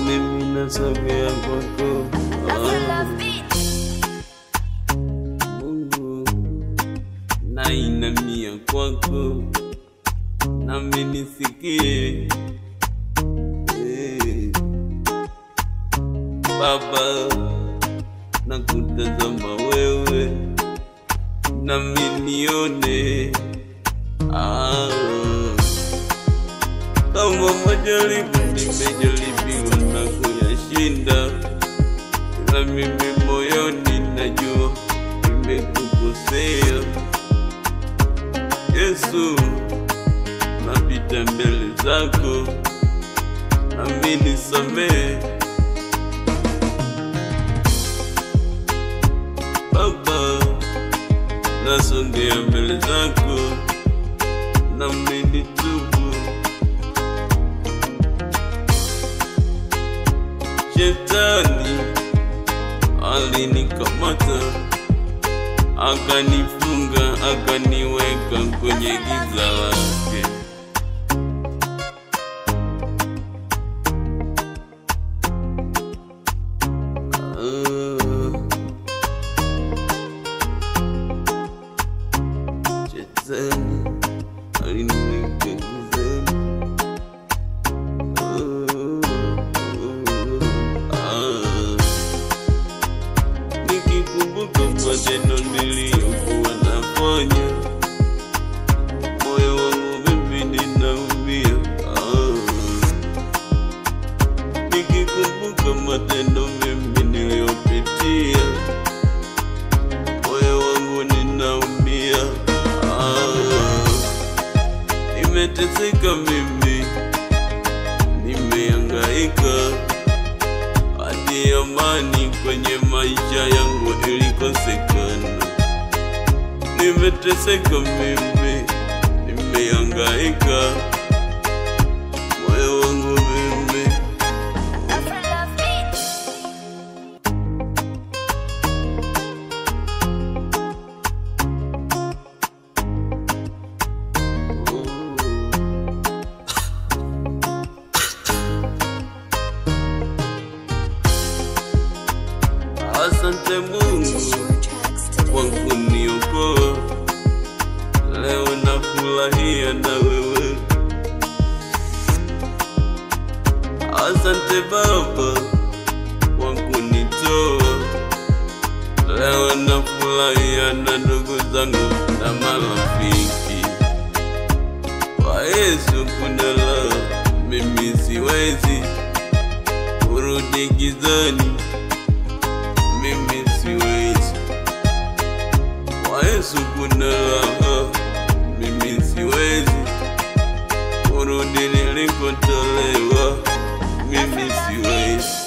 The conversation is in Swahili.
Mimi nasogea kwako, Mungu nainamia kwako, nami nisikie. Baba, nakutazama wewe, nami nione. Kama majaribu nimejaribiwa na kuyashinda, ila mimi moyoni najua nimekukosea. Yesu, napita mbele zako, nami nisamehe. Baba, nasongea mbele zako, nami nitubu. Shetani alinikamata, akanifunga, akaniweka kwenye giza lake. Shetani aliniweka gizani. Nikikumbuka maneno niliyokuwa nafanya, moyo wangu mimi ninaumia. Nikikumbuka matendo mimi niliyopitia, moyo wangu ninaumia. Nimeteseka mimi, nimehangaika, hadi amani kwenye maisha yangu ilikosekana. Nimeteseka mimi, nimehangaika, moyo wangu mimi. Asante Mungu kwa kuniokoa, leo nafurahia na wewe. Asante Baba kwa kunitoa, leo nafurahia na ndugu zangu na marafiki. Kwa Yesu kuna raha, mimi siwezi kurudi gizani. Mimi siwezi. Kwa Yesu kuna raha, mimi siwezi kurudi nilikotolewa. Mimi siwezi.